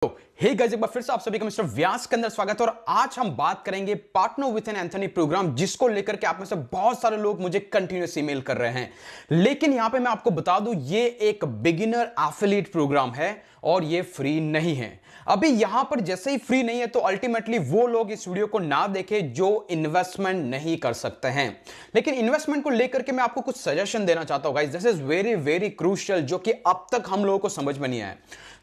Hey guys, एक बार फिर से आप सभी का मिस्टर व्यास के अंदर स्वागत है। और आज हम बात करेंगे partner with an Anthony program, जिसको लेकर के आप में से बहुत सारे लोग मुझे कंटिन्यूस ईमेल कर रहे हैं। लेकिन यहां पे मैं आपको बता दूं, ये एक बिगिनर एफिलिएट प्रोग्राम है और ये फ्री नहीं है। अभी यहां पर जैसे ही फ्री नहीं है तो अल्टीमेटली वो लोग इस वीडियो को ना देखें जो इन्वेस्टमेंट नहीं कर सकते हैं। लेकिन इन्वेस्टमेंट को लेकर के मैं आपको कुछ सजेशन देना चाहता हूं guys, this is very very crucial, जो कि अब तक हम लोगों को समझ में नहीं आया।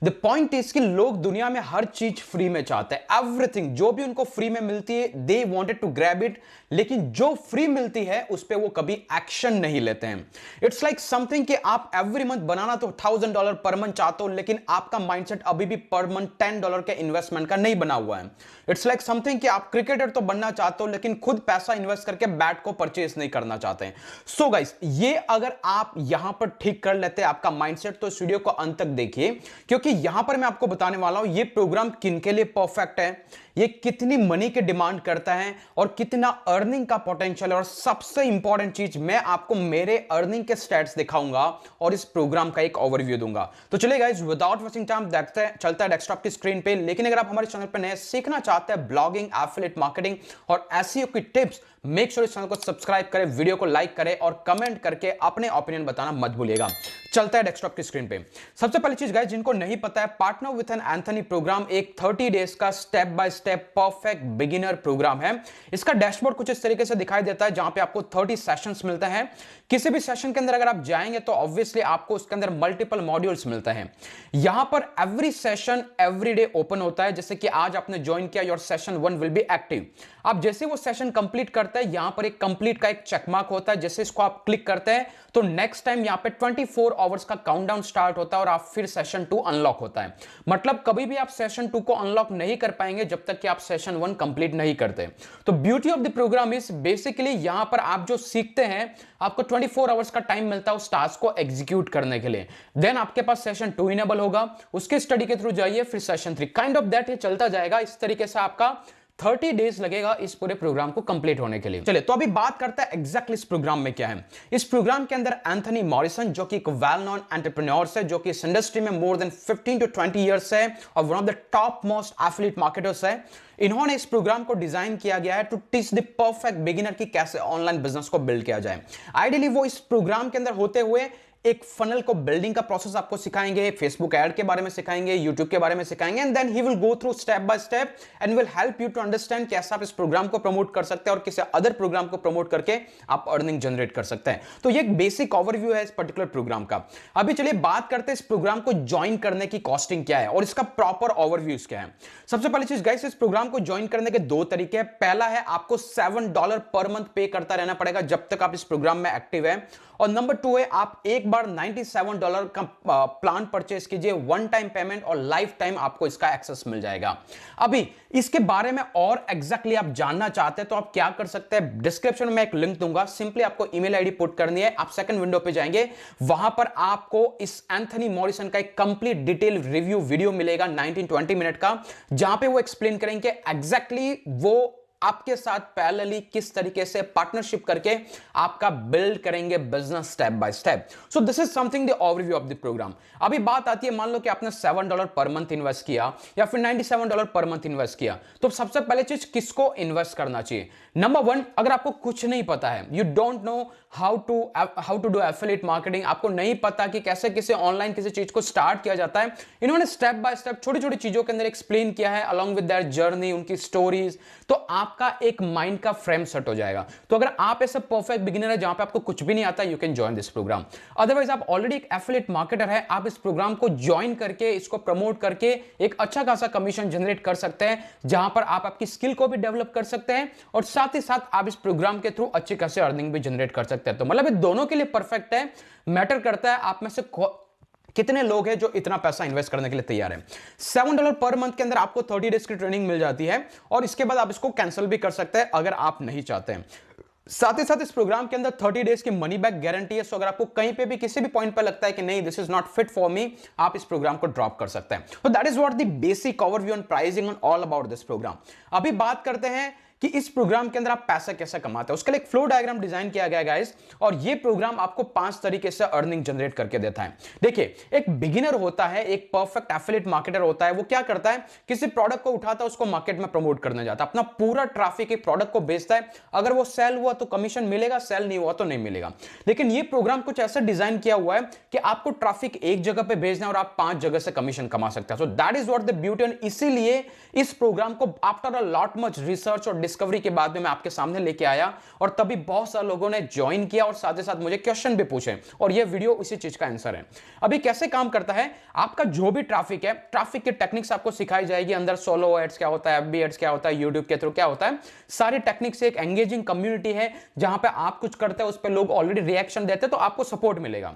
द पॉइंट इज कि लोग दुनिया में हर चीज फ्री में चाहते हैं, एवरीथिंग जो भी उनको फ्री में मिलती है they wanted to grab it. लेकिन जो फ्री मिलती है उस पर वो कभी एक्शन नहीं लेते हैं। इट्स लाइक समथिंग कि आप एवरी मंथ बनाना तो $1000 पर मंथ चाहते हो, लेकिन आपका माइंडसेट अभी भी पर मंथ $10 के इन्वेस्टमेंट का नहीं बना हुआ है। इट्स लाइक समथिंग कि आप क्रिकेटर तो बनना चाहते हो, लेकिन खुद पैसा इन्वेस्ट करके बैट को परचेज नहीं करना चाहते हैं। सो गाइस, ये अगर आप यहां पर ठीक कर लेते हैं आपका माइंडसेट, तो इस वीडियो को अंत तक देखिए, क्योंकि यहां पर मैं आपको बताने वाला हूं ये प्रोग्राम किनके लिए परफेक्ट है, ये कितनी मनी की डिमांड करता है और कितना अर्निंग का पोटेंशियल है। और सबसे इंपॉर्टेंट चीज, मैं आपको मेरे अर्निंग के स्टैट्स दिखाऊंगा और इस प्रोग्राम का एक ओवरव्यू दूंगा। तो चलिए गाइस, विदाउट वेस्टिंग टाइम देखते हैं, चलता है डेस्कटॉप की स्क्रीन पे। लेकिन अगर आप हमारे चैनल पर नए सीखना चाहते हैं ब्लॉगिंग, एफिलिएट मार्केटिंग और एसईओ की टिप्स, मेक श्योर इस चैनल को सब्सक्राइब करें, वीडियो को लाइक करें और कमेंट करके अपने ओपिनियन बताना मत भूलिएगा। चलता है डेस्कटॉप की स्क्रीन पे। सबसे पहली चीज गाइस, जिनको नहीं पता है, partner with an Anthony program एक 30 डेज का step by step perfect beginner program है। इसका डैशबोर्ड कुछ इस तरीके से दिखाई देता है, जहां पे आपको 30 सेशंस मिलते हैं। किसी भी सेशन के अंदर अगर आप जाएंगे तो ऑब्वियसली आपको उसके अंदर मल्टीपल मॉड्यूल्स मिलते हैं। यहां पर every session every day open होता है। जैसे कि आज आपने ज्वाइन किया, your session 1 will be active. आप जैसे वो सेशन कंप्लीट करते हैं, यहां पर एक कंप्लीट का एक चेकमार्क होता है। जैसे इसको आप क्लिक करते हैं तो नेक्स्ट टाइम यहां पे 24 आवर्स का काउंटडाउन स्टार्ट होता है और आप फिर सेशन 2 अनलॉक होता है। मतलब कभी भी आप सेशन 2 को अनलॉक नहीं कर पाएंगे जब तक कि आप सेशन 1 कंप्लीट नहीं करते। तो beauty of the program is basically यहां पर आप जो सीखते हैं, आपको 24 आवर्स का टाइम मिलता है उस टास्क को एग्जीक्यूट करने के लिए। देन आपके पास सेशन 2 इनेबल होगा, उसके स्टडी के थ्रू जाइए, फिर सेशन 3 काइंड ऑफ दैट ये चलता जाएगा। इस तरीके से आपका 30 डेज लगेगा इस पूरे प्रोग्राम को कंप्लीट होने के लिए। चलिए, तो अभी बात करते हैं एग्जैक्टली इस प्रोग्राम में क्या है। इस प्रोग्राम के अंदर एंथनी मॉरिसन, जो कि एक वेल नोन एंटरप्रेन्योर है, जो कि इस इंडस्ट्री में मोर देन 15 to 20 ईयर्स है और one of the top most affiliate marketers है। इन्होंने इस प्रोग्राम को डिजाइन किया गया है to teach the perfect beginner की कैसे ऑनलाइन बिजनेस को बिल्ड किया जाए। आइडियली वो इस प्रोग्राम के अंदर होते हुए एक फनल को बिल्डिंग का प्रोसेस आपको सिखाएंगे, फेसबुक ऐड के बारे में सिखाएंगे, यूट्यूब के बारे में सिखाएंगे, and then he will go through step by step and will help you to understand कैसे आप इस प्रोग्राम को प्रमोट कर सकते हैं और किसी अदर प्रोग्राम को प्रमोट करके आप अर्निंग जनरेट कर सकते हैं। तो ये एक बेसिक ओवरव्यू है इस पर्टिकुलर प्रोग्राम का। अभी चलिए बात करते हैं इस प्रोग्राम को ज्वाइन करने की कॉस्टिंग क्या है और इसका प्रॉपर ओवरव्यू क्या है। सबसे पहली चीज गाइस, इस प्रोग्राम को ज्वाइन करने के 2 तरीके हैं। पहला है, आपको $7 पर मंथ पे करता रहना पड़ेगा जब तक आप इस प्रोग्राम में एक्टिव है। और नंबर 2 है, आप एक बार $97 का प्लान परचेस कीजिए, वन टाइम पेमेंट, और लाइफ टाइम आपको इसका एक्सेस मिल जाएगा। अभी इसके बारे में और एग्जैक्टली आप जानना चाहते हैं तो आप क्या कर सकते हैं, डिस्क्रिप्शन में एक लिंक दूंगा, सिंपली आपको ईमेल आईडी पुट करनी है, आप सेकंड विंडो पे जाएंगे, वहां पर आपको इस एंथनी मॉरिसन का एक कंप्लीट डिटेल रिव्यू वीडियो मिलेगा 19-20 मिनट का, जहां पे वो एक्सप्लेन करेंगे एग्जैक्टली वो आपके साथ पैरेलली किस तरीके से पार्टनरशिप करके आपका बिल्ड करेंगे business step by step. So this is something the overview of the program. अभी बात आती है, मान लो कि आपने $7 पर मंथ इन्वेस्ट किया या फिर $97 पर मंथ इन्वेस्ट किया, तो सबसे पहले चीज किसको इन्वेस्ट करना चाहिए। नंबर 1, अगर आपको कुछ नहीं पता है, you don't know how to do affiliate marketing, आपको नहीं पता कि कैसे किसी ऑनलाइन किसी चीज को स्टार्ट किया जाता है, इन्होंने स्टेप बाय स्टेप छोटी छोटी चीजों के अंदर एक्सप्लेन किया है अलॉन्ग विद देयर जर्नी, उनकी स्टोरीज। तो आपका एक माइंड का फ्रेम सेट हो जाएगा। तो अगर आप ऐसे परफेक्ट बिगिनर है जहां पे आपको कुछ भी नहीं आता, you can join this program. Otherwise आप ऑलरेडी एक एफिलिएट मार्केटर है, आप इस प्रोग्राम को ज्वाइन करके इसको प्रमोट करके एक अच्छा खासा कमीशन जनरेट कर सकते हैं, जहां पर आप आपकी स्किल को भी डेवलप कर सकते हैं और साथ ही साथ आप इस प्रोग्राम के थ्रू अच्छी खासी अर्निंग भी जनरेट कर सकते हैं। तो मतलब ये दोनों के लिए परफेक्ट है। मैटर करता है आप में से कितने लोग हैं जो इतना पैसा इन्वेस्ट करने के लिए तैयार है। $7 पर मंथ के अंदर आपको 30 डेज की ट्रेनिंग मिल जाती है और इसके बाद आप इसको कैंसिल भी कर सकते हैं अगर आप नहीं चाहते हैं। साथ ही साथ इस प्रोग्राम के अंदर 30 डेज की मनी बैक गारंटी है। सो अगर आपको कहीं पे भी किसी भी पॉइंट पर लगता है कि नहीं this is not fit for me, आप इस प्रोग्राम को ड्रॉप कर सकते हैं। तो that is what the basic overview and pricing on all about this program. अभी बात करते हैं कि इस प्रोग्राम के अंदर आप पैसा कैसे कमाते हैं। उसके लिए एक फ्लो डायग्राम डिजाइन किया गया गाइस, और ये प्रोग्राम आपको 5 तरीके से अर्निंग जनरेट करके देता है। देखिए, एक बिगिनर होता है, एक परफेक्ट एफिलिएट मार्केटर होता है, वो क्या करता है, किसी प्रोडक्ट को उठाता है, उसको मार्केट में प्रमोट करने जाता है, अपना पूरा ट्रैफिक एक प्रोडक्ट को बेचता है। अगर वो सेल हुआ तो कमीशन मिलेगा, सेल नहीं हुआ तो नहीं मिलेगा। लेकिन ये प्रोग्राम कुछ ऐसा डिजाइन किया हुआ है कि आपको ट्रैफिक एक जगह पे भेजना है और आप 5 जगह से कमीशन कमा सकते हैं। So that is what the beauty, and इसीलिए इस प्रोग्राम को after a lot much research और डिस्कवरी के बाद में मैं आपके सामने लेके आया, और तभी बहुत सारे लोगों ने ज्वाइन किया और साथ ही साथ मुझे क्वेश्चन भी पूछे, और ये वीडियो उसी चीज का आंसर है। अभी कैसे काम करता है, आपका जो भी ट्रैफिक है, ट्रैफिक की टेक्निक्स आपको सिखाई जाएगी। अंदर सोलो एड्स क्या होता है, एफबी एड्स क्या होता है, यूट्यूब के थ्रू क्या होता है, सारी टेक्निक से एक एंगेजिंग कम्युनिटी है जहां पे आप कुछ करते हैं, उस पर लोग ऑलरेडी रिएक्शन देते हैं, तो आपको सपोर्ट मिलेगा।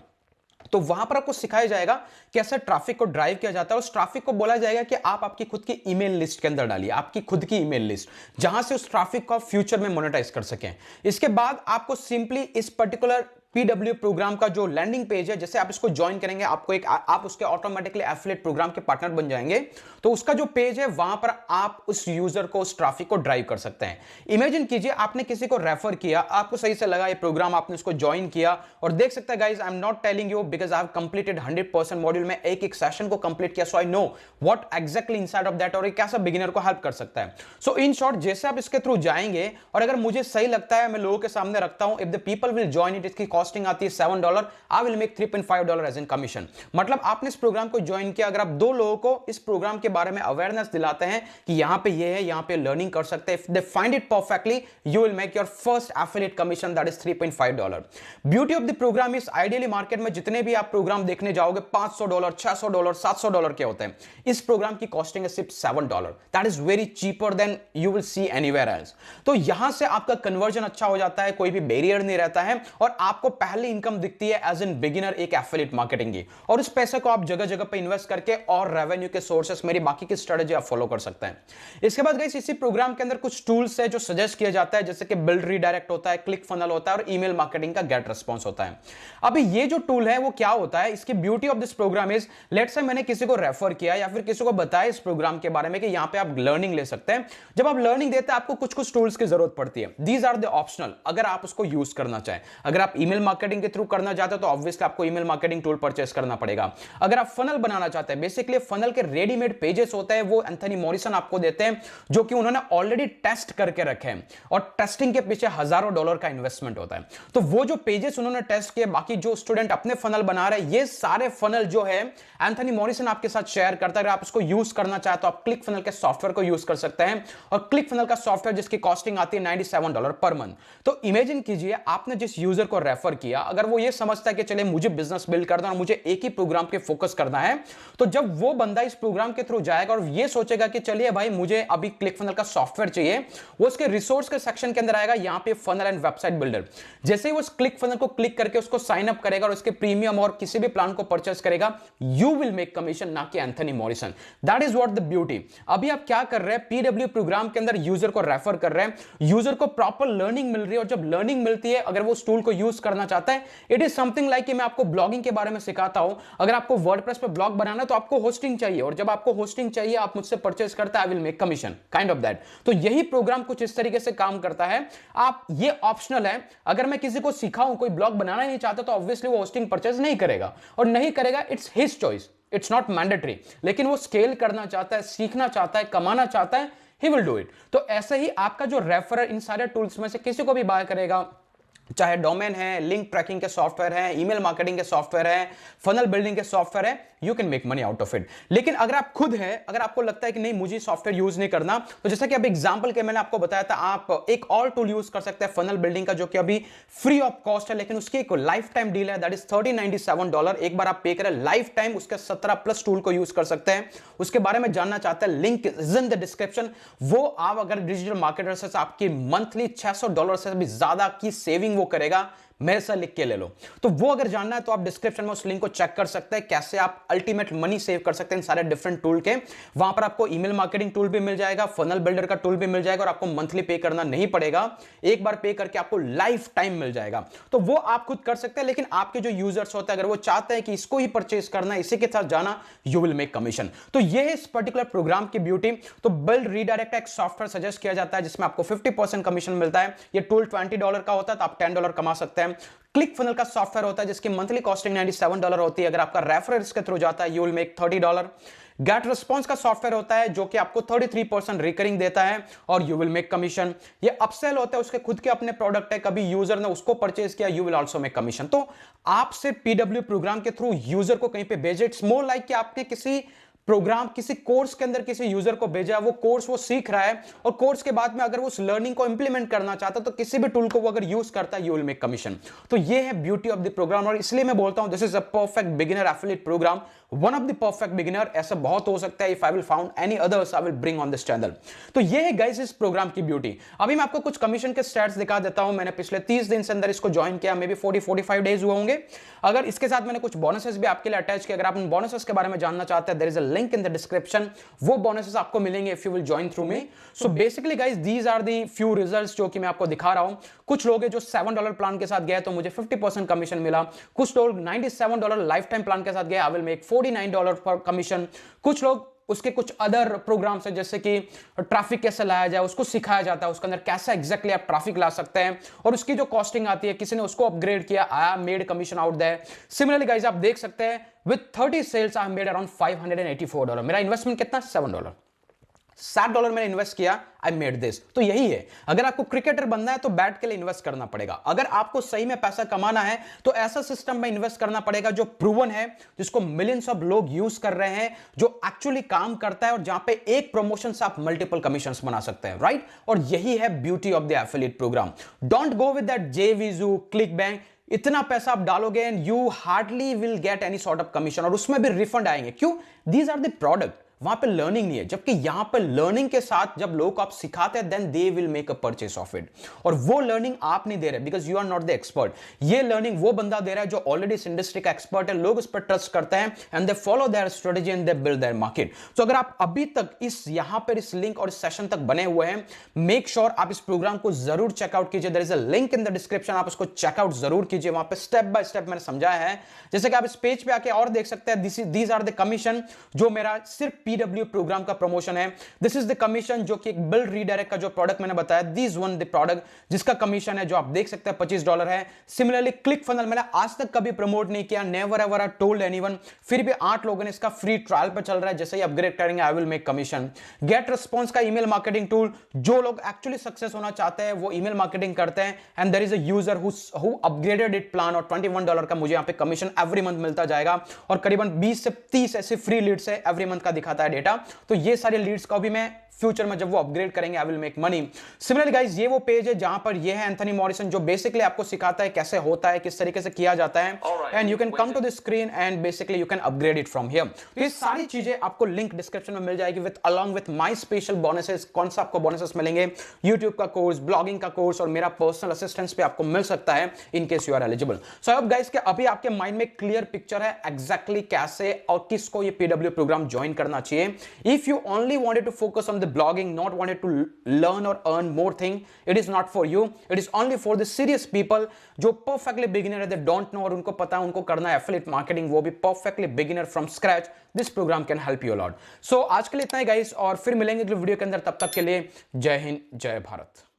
तो वहां पर आपको सिखाया जाएगा कैसे ट्रैफिक को ड्राइव किया जाता है, और उस ट्रैफिक को बोला जाएगा कि आप आपकी खुद की ईमेल लिस्ट के अंदर डालिए, आपकी खुद की ईमेल लिस्ट, जहां से उस ट्रैफिक को फ्यूचर में मोनेटाइज कर सकें। इसके बाद आपको सिंपली इस पर्टिकुलर पीडब्ल्यू प्रोग्राम का जो लैंडिंग पेज है, जैसे आप इसको ज्वाइन करेंगे, आपको एक आप उसके ऑटोमेटिकली एफिलिएट प्रोग्राम के पार्टनर बन जाएंगे, तो उसका जो पेज है वहां पर आप उस यूजर को, उस ट्रैफिक को ड्राइव कर सकते हैं। इमेजिन कीजिए आपने किसी को रेफर किया, आपको सही से लगा ये प्रोग्राम, आपने उसको ज्वाइन किया, और देख सकते हैं guys, I am not telling you because I have completed 100% module में एक सेशन को कंप्लीट किया, so I know what exactly inside of that, और ये कैसा बिगिनर को हेल्प कर सकता है। सो इन शॉर्ट, जैसे आप इसके थ्रू जाएंगे, और अगर मुझे सही लगता है, मैं लोगों के सामने रखता हूं, if the people will join it, इसकी कॉस्टिंग आती है $7, I will make $3.5 as in commission. मतलब आपने इस प्रोग्राम को ज्वाइन किया, अगर आप 2 लोगों को इस प्रोग्राम के बारे में अवेयरनेस दिलाते हैं कि यहां पे ये है, यहां पे लर्निंग कर सकते हैं, if they find it perfectly, you will make your first affiliate commission, that is $3.5। Beauty of the program is, ideally market में जितने भी आप प्रोग्राम देखने जाओगे, $500, $600, $700 के होते हैं, इस प्रोग्राम की कॉस्टिंग है सिर्फ $7। That is very cheaper than you will see anywhere else. तो यहां से आपका कन्वर्जन अच्छा हो जाता है, कोई भी बैरियर नहीं रहता है, और आपको पहली इनकम दिखती है एज एन बिगिनर एक एफिलिएट मार्केटिंग की, और उस पैसे को आप जगह जगह पे इन्वेस्ट करके और रेवेन्यू के सोर्सेस, मेरी बाकी की स्ट्रेटजी आप फॉलो कर सकते हैं। इसके बाद गाइस, इसी प्रोग्राम के अंदर कुछ टूल्स है जो सजेस्ट किया जाता है, जैसे कि बिल्ड रीडायरेक्ट होता है, क्लिक फनल होता है, और ईमेल मार्केटिंग का गेट रिस्पॉन्स होता है। अभी ये जो टूल है वो क्या होता है, इसकी beauty of this program is, let's say मैंने किसी को रेफर किया या फिर किसी को बताया इस प्रोग्राम के बारे में कि यहां पे आप लर्निंग ले सकते हैं। जब आप लर्निंग देते हैं, आपको कुछ कुछ टूल्स की जरूरत पड़ती है, दीज आर द ऑप्शनल, अगर आप उसको यूज करना चाहें। अगर आप ईमेल मार्केटिंग के थ्रू करना चाहते हो तो ऑब्वियसली आपको ईमेल मार्केटिंग टूल परचेस करना पड़ेगा। अगर आप फनल बनाना चाहते हैं, बेसिकली फनल के रेडीमेड पेजेस होते हैं, वो एंथनी मॉरिसन आपको देते हैं, जो कि उन्होंने ऑलरेडी टेस्ट करके रखे हैं, और टेस्टिंग के पीछे हजारों डॉलर का इन्वेस्टमेंट होता है। तो वो जो पेजेस उन्होंने टेस्ट किए, बाकी जो स्टूडेंट अपने फनल बना रहे हैं, ये सारे फनल जो है एंथनी मॉरिसन आपके साथ शेयर करता है। अगर आप इसको यूज करना चाहते तो आप क्लिक फनल के सॉफ्टवेयर को यूज कर सकते हैं, और क्लिक फनल का सॉफ्टवेयर जिसकी कॉस्टिंग आती है $97 पर मंथ। तो इमेजिन कीजिए आपने जिस यूजर को रेफर किया, अगर वो ये समझता है कि चले मुझे बिजनेस बिल्ड करना और मुझे एक ही प्रोग्राम पे फोकस करना है, तो जब वो बंदा इस प्रोग्राम के थ्रू जाएगा और ये सोचेगा कि चलिए भाई मुझे अभी क्लिक फनल का सॉफ्टवेयर चाहिए, वो उसके रिसोर्स के सेक्शन के अंदर आएगा, यहां पे फनल एंड वेबसाइट बिल्डर। जैसे ही वो क्लिक फनल को क्लिक करके उसको साइन अप करेगा और उसके प्रीमियम और किसी भी प्लान को परचेस करेगा, यू विल मेक कमीशन, ना कि Anthony Morrison. That is what the beauty. अभी आप क्या कर रहे हैं, पीडब्ल्यू प्रोग्राम के अंदर यूजर को रेफर कर रहे हैं, यूजर को प्रॉपर लर्निंग मिल रही है, और जब लर्निंग मिलती है, अगर वो उस टूल को यूज करना चाहता है, इट इज समथिंग लाइक कि मैं आपको ब्लॉगिंग के बारे में सिखाता हूं। अगर आपको वर्डप्रेस पे ब्लॉग बनाना है तो आपको होस्टिंग चाहिए, और जब आपको होस्टिंग चाहिए आप मुझसे परचेस करते हैं, आई will make commission, kind of that. तो यही प्रोग्राम कुछ इस तरीके से काम करता है। आप, ये ऑप्शनल है, अगर मैं किसी को सिखाऊं, कोई ब्लॉग बनाना ही नहीं चाहता, तो ऑब्वियसली वो होस्टिंग परचेस नहीं करेगा, और नहीं करेगा, it's his choice, it's not mandatory. लेकिन वो स्केल करना चाहता है, सीखना चाहता है, कमाना चाहता है, ही विल डू इट। तो ऐसे ही आपका जो रेफरर इन सारे टूल्स में से किसी को भी बाय करेगा, चाहे डोमेन है, लिंक ट्रैकिंग के सॉफ्टवेयर है, ईमेल मार्केटिंग के सॉफ्टवेयर है, फनल बिल्डिंग के सॉफ्टवेयर है, you can make money out of it. लेकिन अगर आप खुद हैं, अगर आपको लगता है कि नहीं मुझे सॉफ्टवेयर यूज नहीं करना, तो जैसा कि अब एग्जांपल के मैंने आपको बताया था, आप एक और टूल यूज कर सकते हैं फनल बिल्डिंग का, जो कि अभी फ्री ऑफ कॉस्ट है, लेकिन उसकी एक लाइफ टाइम डील है, दैट इज $3097। एक बार आप पे करें, लाइफ टाइम उसके 17+ टूल को यूज कर सकते हैं। उसके बारे में जानना चाहते हैं, link is in the description. वो आप अगर डिजिटल मार्केटर से आपकी मंथली $600 से भी ज्यादा की सेविंग वो करेगा, मेरे से लिख के ले लो। तो वो अगर जानना है तो आप डिस्क्रिप्शन में उस लिंक को चेक कर सकते हैं, कैसे आप अल्टीमेट मनी सेव कर सकते हैं इन सारे डिफरेंट टूल के। वहां पर आपको ईमेल मार्केटिंग टूल भी मिल जाएगा, फनल बिल्डर का टूल भी मिल जाएगा, और आपको मंथली पे करना नहीं पड़ेगा, एक बार पे करके आपको लाइफ टाइम मिल जाएगा। तो वो आप खुद कर सकते हैं, लेकिन आपके जो यूजर्स होते हैं अगर वो चाहते हैं कि इसको ही परचेज करना है, इसी के साथ जाना, यू विल मेक कमीशन। तो ये है इस पर्टिकुलर प्रोग्राम की ब्यूटी। तो बिल्ड रीडायरेक्ट एक सॉफ्टवेयर सजेस्ट किया जाता है जिसमें आपको 50% कमीशन मिलता है। ये टूल $20 का होता है, तो आप $10 कमा सकते हैं। क्लिक फनल का सॉफ्टवेयर होता है जिसकी मंथली कॉस्टिंग $97 होती है, अगर आपका रेफरल्स के थ्रू जाता है you will make $30। Get response का सॉफ्टवेयर होता है जो कि आपको 33% रिकरिंग देता है और यू विल मेक कमीशन। ये अपसेल होता है, उसके खुद के अपने प्रोडक्ट है, कभी यूजर ने उसको परचेज किया, you will also make commission. तो आपसे पीडब्ल्यू प्रोग्राम के थ्रू यूजर को कहीं पे भेजे, इट्स मोर लाइक कि आपने किसी प्रोग्राम किसी कोर्स के अंदर किसी यूजर को भेजा, वो कोर्स वो सीख रहा है, और कोर्स के बाद में अगर वो उस लर्निंग को इंप्लीमेंट करना चाहता है तो किसी भी टूल को वो अगर यूज करता है यू विल मेक कमीशन। तो ये है ब्यूटी ऑफ द प्रोग्राम, और इसलिए मैं बोलता हूं this is a perfect beginner affiliate program, one of the perfect beginner. ऐसा बहुत हो सकता है, if I will found any others I will bring on this channel. तो ये है गाइस इस प्रोग्राम की ब्यूटी। अभी मैं आपको कुछ कमीशन के स्टैट्स दिखा देता हूं। मैंने पिछले 30 दिन से अंदर इसको ज्वाइन किया, मे बी 40-45 डेज हुए होंगे। अगर इसके साथ मैंने कुछ बोनसेस भी आपके लिए अटैच किया, अगर आप उन बोनसेस के बारे में जानना चाहते हैं, there is a link in the description, वो बोनसेस आपको मिलेंगे if you will join through me. So basically guys these are the few results जो कि मैं आपको दिखा रहा हूं। कुछ लोग हैं जो $7 प्लान के साथ गए तो मुझे 50% कमीशन मिला, कुछ लोग $97 लाइफ टाइम प्लान के साथ गए, आई विल मेक $49 पर कमीशन। कुछ लोग उसके कुछ अदर प्रोग्राम्स है जैसे कि ट्रैफिक कैसे लाया जाए उसको सिखाया जाता है, उसके अंदर कैसे एग्जैक्टली आप ट्रैफिक ला सकते हैं, और उसकी जो कॉस्टिंग आती है, किसी ने उसको अपग्रेड किया, I made commission out there. Similarly guys आप देख सकते हैं with 30 sales I made around $584। मेरा इन्वेस्टमेंट कितना? $7। $7 मैंने इन्वेस्ट किया, आई मेड दिस। तो यही है, अगर आपको क्रिकेटर बनना है तो बैट के लिए इन्वेस्ट करना पड़ेगा। अगर आपको सही में पैसा कमाना है तो ऐसा सिस्टम में इन्वेस्ट करना पड़ेगा जो प्रूवन है, जिसको मिलियंस ऑफ लोग यूज कर रहे हैं, जो एक्चुअली काम करता है, और जहां पे एक प्रमोशन से आप मल्टीपल कमीशंस बना सकते हैं, राइट? और यही है beauty of the affiliate program. Don't go with that JVZoo ClickBank. इतना पैसा आप डालोगे and you hardly will get any sort of commission, और उसमें भी रिफंड आएंगे। क्यों? दीज आर द प्रोडक्ट, वहां पे लर्निंग नहीं है, जबकि यहां पे लर्निंग के साथ जब लोग आप सिखाते हैं then they will make a purchase of it, और वो लर्निंग आप नहीं दे रहे because you are not the expert. ये लर्निंग वो बंदा दे रहा है जो ऑलरेडी इस इंडस्ट्री का एक्सपर्ट है, लोग उस पर ट्रस्ट करते हैं and they follow their strategy and they build their market. तो अगर आप अभी तक इस यहां पर इस लिंक और इस सेशन तक बने हुए हैं, मेक श्योर आप इस प्रोग्राम को जरूर चेकआउट कीजिए। There is a link in the description, आप उसको चेकआउट जरूर कीजिए। वहां पे स्टेप बाय स्टेप मैंने समझाया है, जैसे कि आप इस पेज पे आके और देख सकते हैं। दीज आर द कमीशन जो मेरा सिर्फ पीडब्ल्यू प्रोग्राम प्रमोशन है। दिस इज द कमीशन जो कि एक बिल्ड रीडायरेक्ट का जो प्रोडक्ट मैंने बताया, दिस वन द प्रोडक्ट जिसका कमीशन है जो आप देख सकते हैं $25 है। सिमिलरली क्लिक फनल मैंने आज तक कभी प्रमोट नहीं किया, never ever I told anyone, फिर भी 8 लोगों ने इसका फ्री ट्रायल पे चल रहा है, जैसे ही अपग्रेड करेंगे I will make commission. Get response का ईमेल मार्केटिंग टूल, जो लोग एक्चुअली सक्सेस होना चाहते हैं वो ईमेल मार्केटिंग करते हैं and there is a user who upgraded it plan, और $21 का मुझे यहां पे कमीशन एवरी मंथ मिलता जाएगा, और करीबन 20 से 30 ऐसे फ्री लीड्स है एवरी मंथ का दिखाता है डेटा। तो ये सारे लीड्स का भी मैं फ्यूचर में जब वो अपग्रेड करेंगे I will make money. Similarly guys ये वो पेज है जहां पर ये है एंथनी मॉरिसन जो बेसिकली आपको सिखाता है कैसे होता है, किस तरीके से किया जाता है, and you can come to the screen and basically you can upgrade it from here. तो ये सारी चीजें आपको लिंक डिस्क्रिप्शन में मिल जाएगी with along with my special bonuses. कौन सा आपको बोनसेस मिलेंगे? यूट्यूब का कोर्स, ब्लॉगिंग का कोर्स, और मेरा पर्सनल असिस्टेंस पे आपको मिल सकता है in case you are eligible. So I hope guys कि अभी आपके माइंड में क्लियर पिक्चर है एग्जैक्टली कैसे और किसको ये पीडब्ल्यू प्रोग्राम ज्वाइन करना चाहिए। If you only wanted to focus on the blogging, not wanted to learn or earn more thing, it is not for you. It is only for the serious people जो perfectly beginner है, they don't know, और उनको पता है उनको करना है affiliate marketing, वो भी perfectly beginner from scratch. This program can help you a lot. So आज के लिए इतना ही गाइस, और फिर मिलेंगे अगले वीडियो के अंदर। तब तक के लिए जय हिंद, जय भारत।